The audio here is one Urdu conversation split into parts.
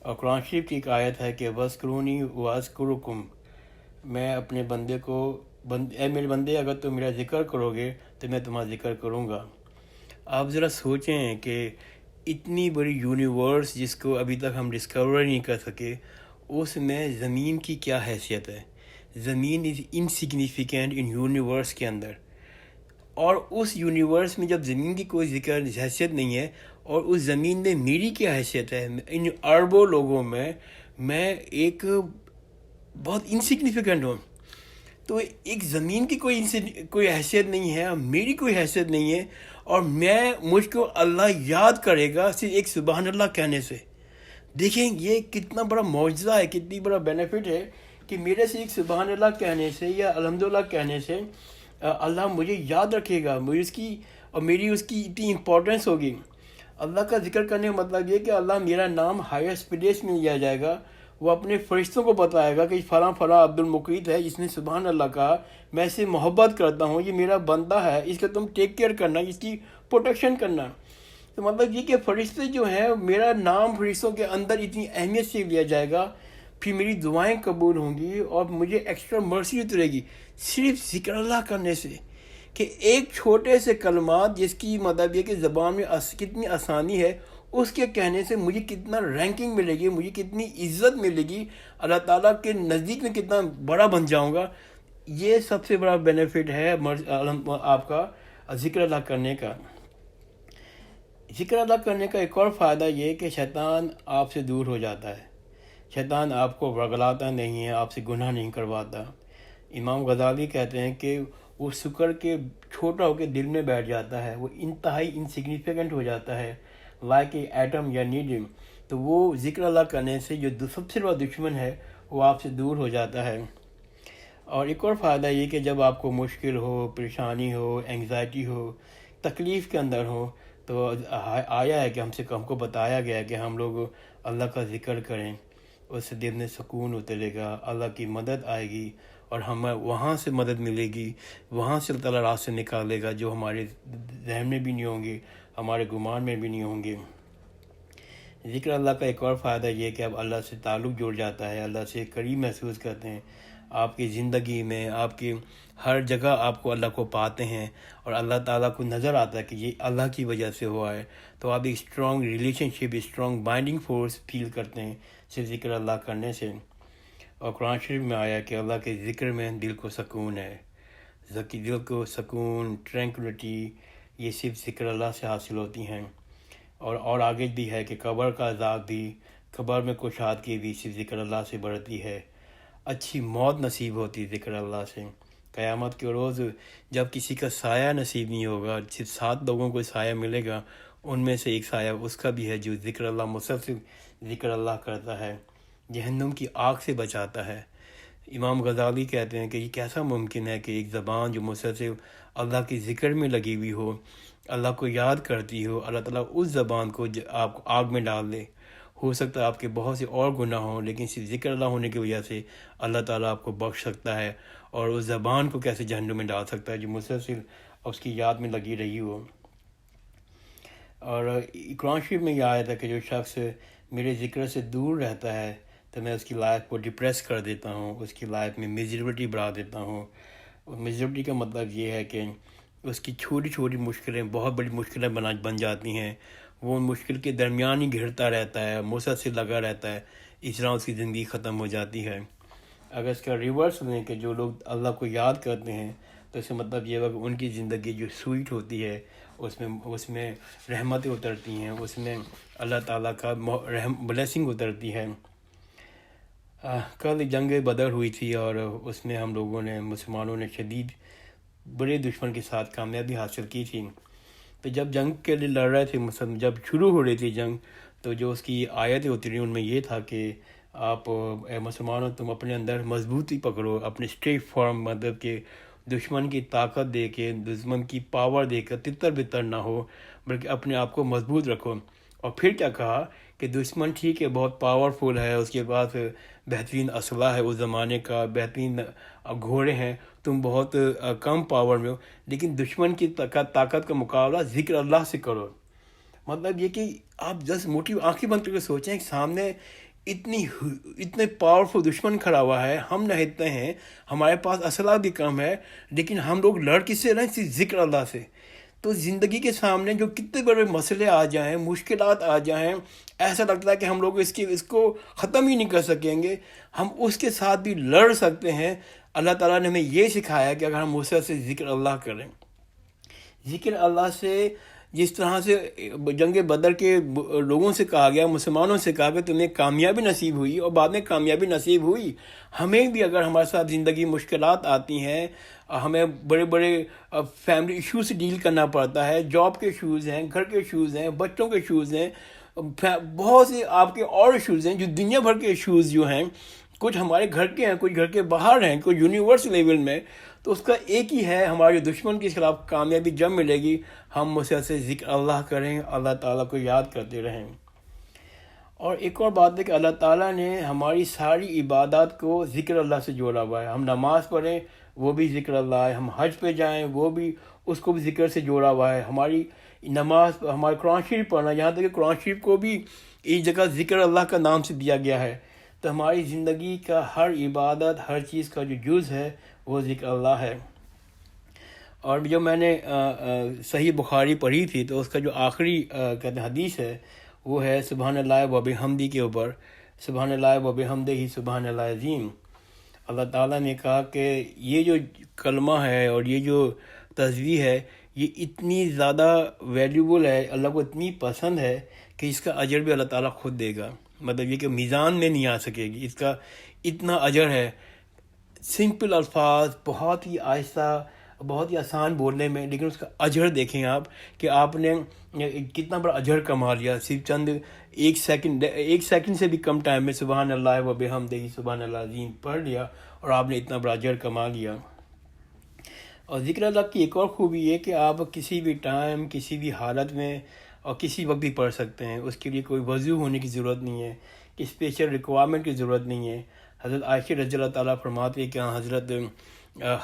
اور قرآن شریف کی ایک آیت ہے کہ وَاذْكُرُونِي وَأَذْكُرُكُمْ، میں اپنے بندے کو اے میرے بندے اگر تم میرا ذکر کرو گے تو میں تمہارا ذکر کروں گا۔ آپ ذرا سوچیں کہ اتنی بڑی یونیورس جس کو ابھی تک ہم ڈسکور نہیں کر سکے، اس میں زمین کی کیا حیثیت ہے؟ زمین از انسگنیفیکینٹ ان یونیورس کے اندر، اور اس یونیورس میں جب زمین کی کوئی ذکر حیثیت نہیں ہے، اور اس زمین میں میری کیا حیثیت ہے؟ ان اربوں لوگوں میں ایک بہت انسگنیفیکینٹ ہوں۔ تو ایک زمین کی کوئی حیثیت نہیں ہے، میری کوئی حیثیت نہیں ہے، اور مجھ کو اللہ یاد کرے گا صرف ایک سبحان اللہ کہنے سے۔ دیکھیں یہ کتنا بڑا معجزہ ہے، کتنی بڑا بینیفٹ ہے کہ میرے سے ایک سبحان اللہ کہنے سے یا الحمدللہ کہنے سے اللہ مجھے یاد رکھے گا، مجھے اس کی اور میری اس کی اتنی امپورٹنس ہوگی۔ اللہ کا ذکر کرنے کا مطلب یہ کہ اللہ میرا نام ہائیسٹ پلیس میں لیا جائے گا، وہ اپنے فرشتوں کو بتائے گا کہ فلاں فلاں عبد المقیت ہے، جس نے سبحان اللہ کہا، میں اسے محبت کرتا ہوں، یہ میرا بندہ ہے، اس کا تم ٹیک کیئر کرنا، اس کی پروٹیکشن کرنا۔ تو مطلب یہ کہ فرشتے جو ہیں، میرا نام فرشتوں کے اندر اتنی اہمیت سے لیا جائے گا، پھر میری دعائیں قبول ہوں گی اور مجھے ایکسٹرا مرسی اترے گی صرف ذکر اللہ کرنے سے۔ کہ ایک چھوٹے سے کلمات جس کی مطلب یہ کہ زبان میں کتنی آسانی ہے، اس کے کہنے سے مجھے کتنا رینکنگ ملے گی، مجھے کتنی عزت ملے گی، اللہ تعالیٰ کے نزدیک میں کتنا بڑا بن جاؤں گا۔ یہ سب سے بڑا بینیفٹ ہے آپ کا ذکر اللہ کرنے کا۔ ذکر اللہ کرنے کا ایک اور فائدہ یہ کہ شیطان آپ سے دور ہو جاتا ہے، شیطان آپ کو ورگلاتا نہیں ہے، آپ سے گناہ نہیں کرواتا۔ امام غزالی کہتے ہیں کہ وہ سکر کے چھوٹا ہو کے دل میں بیٹھ جاتا ہے، وہ انتہائی انسگنیفیکنٹ ہو جاتا ہے، لائک اے ایٹم یا نیڈم۔ تو وہ ذکر اللہ کرنے سے جو سب سے بڑا دشمن ہے وہ آپ سے دور ہو جاتا ہے۔ اور ایک اور فائدہ یہ کہ جب آپ کو مشکل ہو، پریشانی ہو، انگزائٹی ہو، تکلیف کے اندر ہو، تو آیا ہے کہ ہم کو بتایا گیا ہے کہ ہم لوگ اللہ کا ذکر کریں، اس سے دل میں سکون اترے گا، اللہ کی مدد آئے گی، اور ہمیں وہاں سے مدد ملے گی، وہاں سے اللہ تعالیٰ راستے نکالے گا جو ہمارے ذہن میں بھی نہیں ہوں گے، ہمارے گمان میں بھی نہیں ہوں گے۔ ذکر اللہ کا ایک اور فائدہ یہ کہ اب اللہ سے تعلق جڑ جاتا ہے، اللہ سے قریب محسوس کرتے ہیں۔ آپ کی زندگی میں، آپ کی ہر جگہ آپ کو اللہ کو پاتے ہیں، اور اللہ تعالیٰ کو نظر آتا ہے کہ یہ اللہ کی وجہ سے ہوا ہے، تو آپ ایک اسٹرانگ ریلیشن شپ، اسٹرانگ بائنڈنگ فورس فیل کرتے ہیں صرف ذکر اللہ کرنے سے۔ اور قرآن شریف میں آیا کہ اللہ کے ذکر میں دل کو سکون ہے، دل کو سکون، ٹرینکولیٹی، یہ صرف ذکر اللہ سے حاصل ہوتی ہیں۔ اور آگے بھی ہے کہ قبر کا عذاب بھی، قبر میں کشادگی بھی صرف ذکر اللہ سے بڑھتی ہے، اچھی موت نصیب ہوتی ذکر اللہ سے۔ قیامت کے روز جب کسی کا سایہ نصیب نہیں ہوگا، صرف 7 لوگوں کو سایہ ملے گا، ان میں سے ایک سایہ اس کا بھی ہے جو ذکر اللہ، مسلسل ذکر اللہ کرتا ہے، جہنم کی آگ سے بچاتا ہے۔ امام غزالی کہتے ہیں کہ یہ کیسا ممکن ہے کہ ایک زبان جو مسلسل اللہ کے ذکر میں لگی ہوئی ہو، اللہ کو یاد کرتی ہو، اللہ تعالیٰ اس زبان کو آپ کو آگ میں ڈال دے۔ ہو سکتا ہے آپ کے بہت سے اور گناہ ہوں، لیکن صرف ذکر اللہ ہونے کی وجہ سے اللہ تعالیٰ آپ کو بخش سکتا ہے، اور اس زبان کو کیسے جہنم میں ڈال سکتا ہے جو مسلسل اس کی یاد میں لگی رہی ہو۔ اور قرآن شریف میں یہ آیا تھا کہ جو شخص میرے ذکر سے دور رہتا ہے تو میں اس کی لائف کو ڈپریس کر دیتا ہوں، اس کی لائف میں میزریبلٹی بڑھا دیتا ہوں۔ میزریبلٹی کا مطلب یہ ہے کہ اس کی چھوٹی چھوٹی مشکلیں بہت بڑی مشکلیں بن جاتی ہیں، وہ مشکل کے درمیان ہی گھرتا رہتا ہے، مسلسل لگا رہتا ہے، اس طرح اس کی زندگی ختم ہو جاتی ہے۔ اگر اس کا ریورس لیں کہ جو لوگ اللہ کو یاد کرتے ہیں تو اس کا مطلب یہ ہوگا کہ ان کی زندگی جو سویٹ ہوتی ہے، اس میں رحمتیں اترتی ہیں، اس میں اللہ تعالیٰ کا بلیسنگ اترتی ہے۔ کل جنگ بدر ہوئی تھی، اور اس میں ہم لوگوں نے، مسلمانوں نے شدید بڑے دشمن کے ساتھ کامیابی حاصل کی تھی۔ تو جب جنگ کے لیے لڑ رہے تھے، جب شروع ہو رہی تھی جنگ، تو جو اس کی آیتیں اتری ان میں یہ تھا کہ آپ اے مسلمانوں، تم اپنے اندر مضبوطی پکڑو، اپنے اسٹیٹ فارم، مطلب کہ دشمن کی طاقت دے کے، دشمن کی پاور دے کر تتر بتر نہ ہو، بلکہ اپنے آپ کو مضبوط رکھو۔ اور پھر کیا کہا کہ دشمن ٹھیک ہے بہت پاورفل ہے، اس کے پاس بہترین اسلحہ ہے اس زمانے کا، بہترین گھوڑے ہیں، تم بہت کم پاور میں ہو، لیکن دشمن کی طاقت کا مقابلہ ذکر اللہ سے کرو۔ مطلب یہ کہ آپ جسٹ موٹی آنکھیں بند کر کے سوچیں، سامنے اتنے پاورفل دشمن کھڑا ہوا ہے، ہم نہتے ہیں، ہمارے پاس اسلحہ بھی کم ہے، لیکن ہم لوگ لڑ کس سے رہے ہیں؟ صرف ذکر اللہ سے۔ تو زندگی کے سامنے جو کتنے بڑے مسئلے آ جائیں، مشکلات آ جائیں، ایسا لگتا ہے کہ ہم لوگ اس کو ختم ہی نہیں کر سکیں گے، ہم اس کے ساتھ بھی لڑ سکتے ہیں۔ اللہ تعالیٰ نے ہمیں یہ سکھایا کہ اگر ہم مسلسل سے ذکر اللہ کریں، ذکر اللہ سے، جس طرح سے جنگ بدر کے لوگوں سے کہا گیا، مسلمانوں سے کہا کہ تمہیں کامیابی نصیب ہوئی، اور بعد میں کامیابی نصیب ہوئی، ہمیں بھی اگر ہمارے ساتھ زندگی مشکلات آتی ہیں، ہمیں بڑے بڑے فیملی ایشوز سے ڈیل کرنا پڑتا ہے، جاب کے ایشوز ہیں، گھر کے ایشوز ہیں، بچوں کے ایشوز ہیں، بہت سے آپ کے اور ایشوز ہیں، جو دنیا بھر کے ایشوز جو ہیں، کچھ ہمارے گھر کے ہیں، کچھ گھر کے باہر ہیں، کچھ یونیورس لیول میں، تو اس کا ایک ہی ہے، ہمارے دشمن کے خلاف کامیابی جب ملے گی، ہم مسلسل ذکر اللہ کریں، اللہ تعالیٰ کو یاد کرتے رہیں۔ اور ایک اور بات ہے کہ اللہ تعالیٰ نے ہماری ساری عبادات کو ذکر اللہ سے جوڑا ہوا ہے۔ ہم نماز پڑھیں وہ بھی ذکر اللہ ہے، ہم حج پہ جائیں وہ بھی، اس کو بھی ذکر سے جوڑا ہوا ہے۔ ہماری نماز، ہمارے قرآن شریف پڑھنا، یہاں تک کہ قرآن شریف کو بھی ایک جگہ ذکر اللہ کا نام سے دیا گیا ہے۔ تو ہماری زندگی کا ہر عبادت، ہر چیز کا جو جز ہے وہ ذکر اللہ ہے۔ اور جو میں نے صحیح بخاری پڑھی تھی، تو اس کا جو آخری کہتے ہیں حدیث ہے، وہ ہے سبحان اللہ و بحمدہ کے اوپر، سبحان اللہ و بحمدہ سبحان اللہ عظیم۔ اللہ تعالیٰ نے کہا کہ یہ جو کلمہ ہے اور یہ جو تسبیح ہے، یہ اتنی زیادہ ویلیوبل ہے، اللہ کو اتنی پسند ہے کہ اس کا اجر بھی اللہ تعالیٰ خود دے گا۔ مطلب یہ کہ میزان میں نہیں آ سکے گی، اس کا اتنا اجر ہے۔ سمپل الفاظ، بہت ہی آہستہ، بہت ہی آسان بولنے میں، لیکن اس کا اجر دیکھیں آپ کہ آپ نے کتنا بڑا اجر کما لیا، صرف چند ایک سیکنڈ سے بھی کم ٹائم میں سبحان اللہ و بحمدہ سبحان اللہ عظیم پڑھ لیا، اور آپ نے اتنا بڑا اجر کما لیا۔ اور ذکر اللہ کی ایک اور خوبی یہ کہ آپ کسی بھی ٹائم، کسی بھی حالت میں اور کسی وقت بھی پڑھ سکتے ہیں۔ اس کے لیے کوئی وضو ہونے کی ضرورت نہیں ہے، کہ اسپیشل ریکوائرمنٹ کی ضرورت نہیں ہے۔ حضرت عائشہ رضی اللہ تعالیٰ فرماتے ہیں کہ حضرت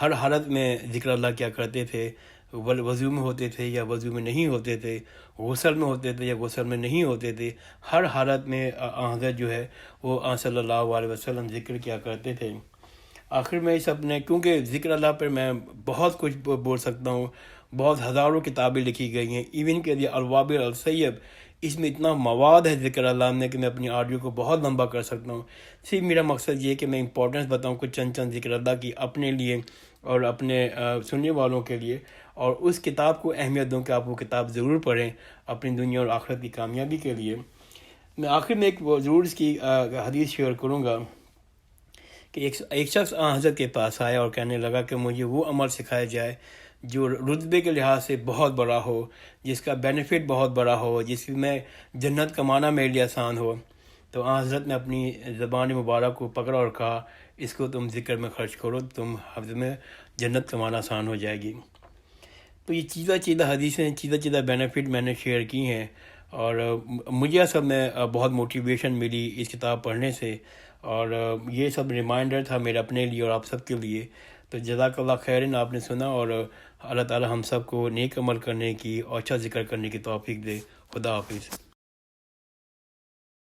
ہر حالت میں ذکر اللہ کیا کرتے تھے، وضو میں ہوتے تھے یا وضو میں نہیں ہوتے تھے، غسل میں ہوتے تھے یا غسل میں نہیں ہوتے تھے، ہر حالت میں حضرت جو ہے وہ صلی اللہ علیہ وسلم ذکر کیا کرتے تھے۔ آخر میں اس اپنے، کیونکہ ذکر اللہ پر میں بہت کچھ بول سکتا ہوں، بہت ہزاروں کتابیں لکھی گئی ہیں، ایون کہ دی الوابل السیب، اس میں اتنا مواد ہے ذکر اللہ میں کہ میں اپنی آڈیو کو بہت لمبا کر سکتا ہوں۔ صرف میرا مقصد یہ ہے کہ میں امپورٹنس بتاؤں کچھ چند ذکر اللہ کی اپنے لیے اور اپنے سننے والوں کے لیے، اور اس کتاب کو اہمیت دوں کہ آپ وہ کتاب ضرور پڑھیں اپنی دنیا اور آخرت کی کامیابی کے لیے۔ میں آخر میں ایک ضرور اس کی حدیث شیئر کروں گا کہ ایک شخص حضرت کے پاس آیا اور کہنے لگا کہ مجھے وہ عمل سکھایا جائے جو رتبے کے لحاظ سے بہت بڑا ہو، جس کا بینیفٹ بہت بڑا ہو، جس میں جنت کمانا میرے لیے آسان ہو۔ تو حضرت نے اپنی زبان مبارک کو پکڑا اور کہا، اس کو تم ذکر میں خرچ کرو، تم حفظ میں جنت کمانا آسان ہو جائے گی۔ تو یہ چیزہ حدیثیں، چیزہ بینیفٹ میں نے شیئر کی ہیں، اور مجھے اصل میں بہت موٹیویشن ملی اس کتاب پڑھنے سے، اور یہ سب ریمائنڈر تھا میرے اپنے لیے اور آپ سب کے لیے۔ تو جزاک اللہ خیرن، آپ نے سنا، اور اللہ تعالی ہم سب کو نیک عمل کرنے کی اور اچھا ذکر کرنے کی توفیق دے۔ خدا حافظ۔